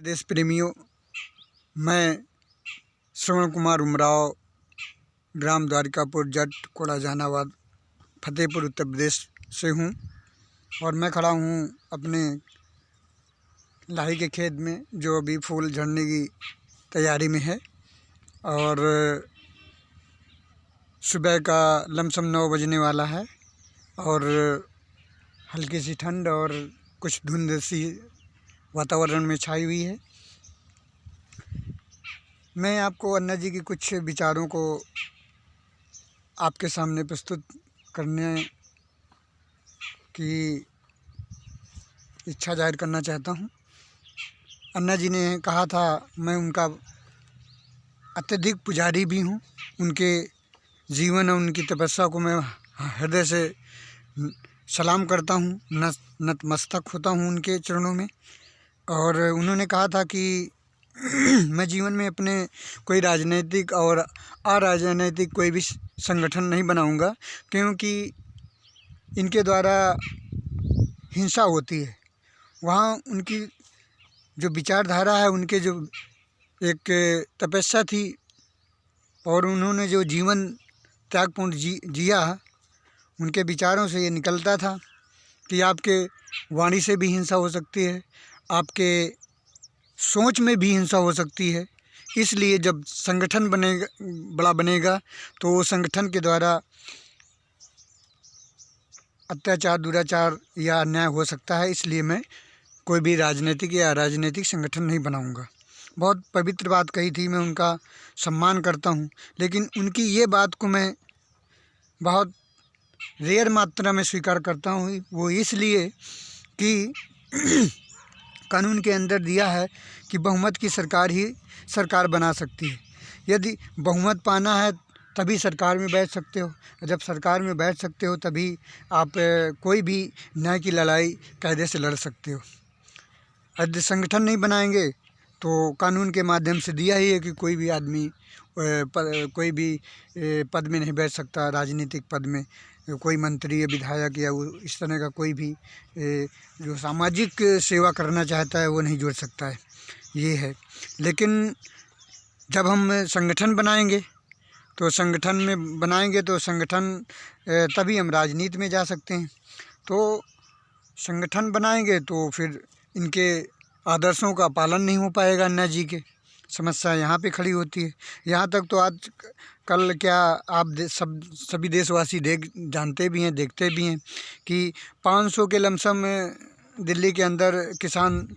देश प्रेमियों, मैं श्रवण कुमार उमराव, ग्राम द्वारिकापुर, जट, कोड़ा, जहानाबाद, फतेहपुर, उत्तर प्रदेश से हूँ। और मैं खड़ा हूँ अपने लाही के खेत में, जो अभी फूल झड़ने की तैयारी में है। और सुबह का लमसम 9 बजने वाला है और हल्की सी ठंड और कुछ धुंध सी वातावरण में छाई हुई है। मैं आपको अन्ना जी की कुछ विचारों को आपके सामने प्रस्तुत करने की इच्छा जाहिर करना चाहता हूँ। अन्ना जी ने कहा था, मैं उनका अत्यधिक पुजारी भी हूँ। उनके जीवन और उनकी तपस्या को मैं हृदय से सलाम करता हूँ, नतमस्तक होता हूँ उनके चरणों में। और उन्होंने कहा था कि मैं जीवन में अपने कोई राजनीतिक और अराजनीतिक कोई भी संगठन नहीं बनाऊंगा, क्योंकि इनके द्वारा हिंसा होती है। वहाँ उनकी जो विचारधारा है, उनके जो एक तपस्या थी और उन्होंने जो जीवन त्यागपूर्ण जिया, उनके विचारों से ये निकलता था कि आपके वाणी से भी हिंसा हो सकती है, आपके सोच में भी हिंसा हो सकती है। इसलिए जब संगठन बनेगा, बड़ा बनेगा, तो वो संगठन के द्वारा अत्याचार, दुराचार या अन्याय हो सकता है। इसलिए मैं कोई भी राजनीतिक या अराजनीतिक संगठन नहीं बनाऊंगा। बहुत पवित्र बात कही थी, मैं उनका सम्मान करता हूं। लेकिन उनकी ये बात को मैं बहुत रेयर मात्रा में स्वीकार करता हूं। वो इसलिए कि कानून के अंदर दिया है कि बहुमत की सरकार ही सरकार बना सकती है। यदि बहुमत पाना है तभी सरकार में बैठ सकते हो। जब सरकार में बैठ सकते हो तभी आप कोई भी न्याय की लड़ाई कायदे से लड़ सकते हो। यदि संगठन नहीं बनाएंगे तो कानून के माध्यम से दिया ही है कि कोई भी आदमी कोई भी पद में नहीं बैठ सकता। राजनीतिक पद में कोई मंत्री या विधायक या इस तरह का कोई भी जो सामाजिक सेवा करना चाहता है वो नहीं जुड़ सकता है, ये है। लेकिन जब हम संगठन बनाएंगे तो संगठन तभी हम राजनीति में जा सकते हैं। तो संगठन बनाएंगे तो फिर इनके आदर्शों का पालन नहीं हो पाएगा। अन्ना जी के समस्या यहाँ पे खड़ी होती है। यहाँ तक तो आज कल क्या आप सभी देशवासी जानते भी हैं, देखते भी हैं कि 500 के लमसम दिल्ली के अंदर किसान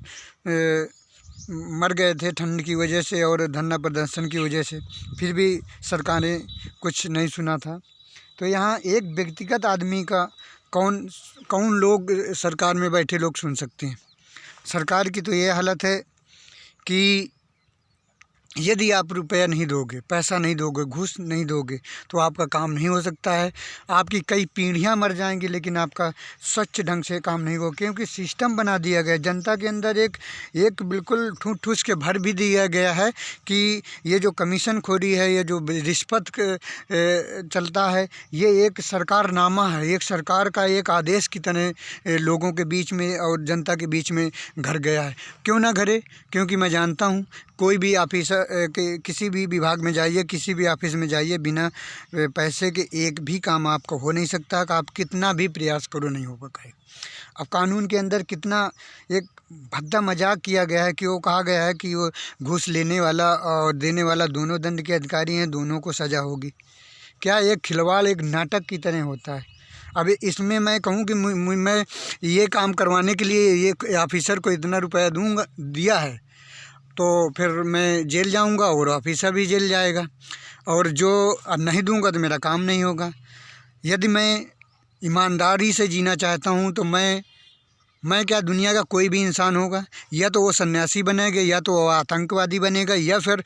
मर गए थे ठंड की वजह से और धरना प्रदर्शन की वजह से। फिर भी सरकारें कुछ नहीं सुना था। तो यहाँ एक व्यक्तिगत आदमी का कौन लोग सरकार में बैठे लोग सुन सकते हैं। सरकार की तो ये हालत है कि यदि आप रुपया नहीं दोगे, पैसा नहीं दोगे, घूस नहीं दोगे, तो आपका काम नहीं हो सकता है। आपकी कई पीढ़ियां मर जाएंगी, लेकिन आपका स्वच्छ ढंग से काम नहीं होगा। क्योंकि सिस्टम बना दिया गया, जनता के अंदर एक बिल्कुल ठूस के भर भी दिया गया है कि ये जो कमीशन खोरी है, ये जो रिश्वत चलता है, ये एक सरकारनामा है, एक सरकार का एक आदेश की तरह लोगों के बीच में और जनता के बीच में घर गया है। क्यों ना घरे? क्योंकि मैं जानता हूँ कोई भी ऑफिसर किसी भी विभाग में जाइए, किसी भी ऑफिस में जाइए, बिना पैसे के एक भी काम आपको हो नहीं सकता। कि आप कितना भी प्रयास करो नहीं हो पाएगा। अब कानून के अंदर कितना एक भद्दा मजाक किया गया है कि वो कहा गया है कि वो घूस लेने वाला और देने वाला दोनों दंड के अधिकारी हैं, दोनों को सज़ा होगी। क्या एक खिलवाड़, एक नाटक की तरह होता है। अब इसमें मैं कहूँ कि मैं ये काम करवाने के लिए ये ऑफिसर को इतना रुपया दिया है, तो फिर मैं जेल जाऊंगा और ऑफिसर भी जेल जाएगा, और जो नहीं दूंगा तो मेरा काम नहीं होगा। यदि मैं ईमानदारी से जीना चाहता हूं तो मैं क्या दुनिया का कोई भी इंसान होगा, या तो वो सन्यासी बनेगा, या तो वो आतंकवादी बनेगा, या फिर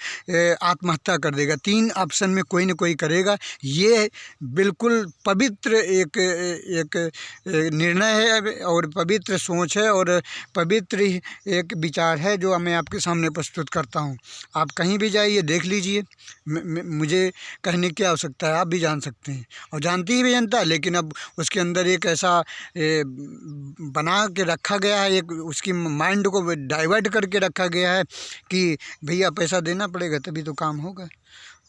आत्महत्या कर देगा। 3 ऑप्शन में कोई न कोई करेगा। ये बिल्कुल पवित्र एक निर्णय है और पवित्र सोच है और पवित्र एक विचार है जो मैं आपके सामने प्रस्तुत करता हूँ। आप कहीं भी जाइए, देख लीजिए, मुझे कहने की आवश्यकता है, आप भी जान सकते हैं और जानती ही भी जनता। लेकिन अब उसके अंदर एक ऐसा बना के के रखा गया है, एक उसकी माइंड को डाइवर्ट करके रखा गया है कि भैया पैसा देना पड़ेगा तभी तो काम होगा।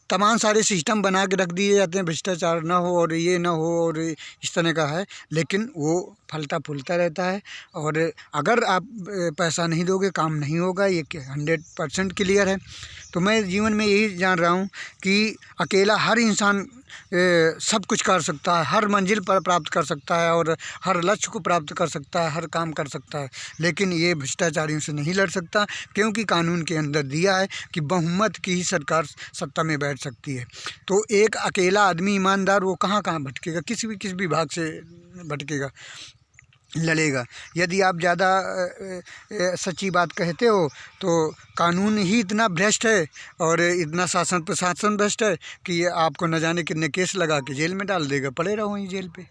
तमाम सारे सिस्टम बना के रख दिए जाते हैं, भ्रष्टाचार ना हो और ये ना हो और इस तरह का है, लेकिन वो फलता फूलता रहता है। और अगर आप पैसा नहीं दोगे काम नहीं होगा, ये 100% क्लियर है। तो मैं जीवन में यही जान रहा हूँ कि अकेला हर इंसान सब कुछ कर सकता है, हर मंजिल पर प्राप्त कर सकता है और हर लक्ष्य को प्राप्त कर सकता है, हर काम कर सकता है, लेकिन ये भ्रष्टाचारियों से नहीं लड़ सकता, क्योंकि कानून के अंदर दिया है कि बहुमत की ही सरकार सत्ता में बैठ सकती है। तो एक अकेला आदमी ईमानदार वो कहाँ कहाँ भटकेगा, किसी भी विभाग से भटकेगा, लड़ेगा। यदि आप ज़्यादा सच्ची बात कहते हो तो कानून ही इतना भ्रष्ट है और इतना शासन प्रशासन भ्रष्ट है कि ये आपको न जाने कितने केस लगा के जेल में डाल देगा, पड़े रहो वहीं जेल पे।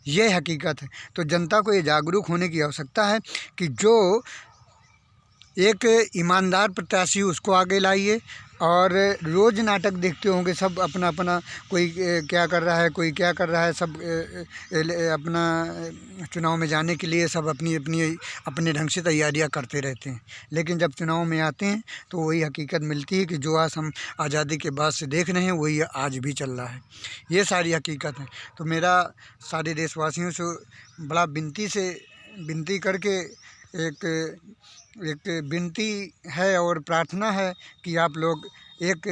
ये हकीकत है। तो जनता को ये जागरूक होने की आवश्यकता है कि जो एक ईमानदार प्रत्याशी उसको आगे लाइए। और रोज़ नाटक देखते होंगे सब, अपना अपना कोई क्या कर रहा है, कोई क्या कर रहा है, सब अपना चुनाव में जाने के लिए सब अपनी अपनी अपने ढंग से तैयारियां करते रहते हैं, लेकिन जब चुनाव में आते हैं तो वही हकीकत मिलती है कि जो आज हम आज़ादी के बाद से देख रहे हैं वही आज भी चल रहा है। ये सारी हकीकत है। तो मेरा सारे देशवासियों से बड़ा विनती करके एक विनती है और प्रार्थना है कि आप लोग एक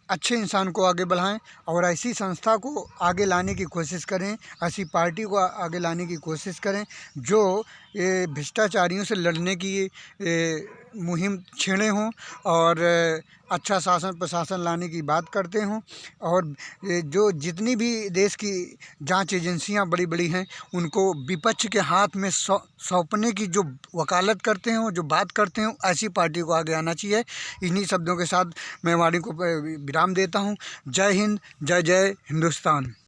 अच्छे इंसान को आगे बढ़ाएं और ऐसी संस्था को आगे लाने की कोशिश करें, ऐसी पार्टी को आगे लाने की कोशिश करें जो ये भ्रष्टाचारियों से लड़ने की मुहिम छेड़े हों और अच्छा शासन प्रशासन लाने की बात करते हों। और जो जितनी भी देश की जांच एजेंसियां बड़ी बड़ी हैं उनको विपक्ष के हाथ में सौंपने की जो वकालत करते हैं, जो बात करते हैं, ऐसी पार्टी को आगे आना चाहिए। इन्हीं शब्दों के साथ मैं वाणी को विराम देता हूं। जय हिंद, जय जय हिंदुस्तान।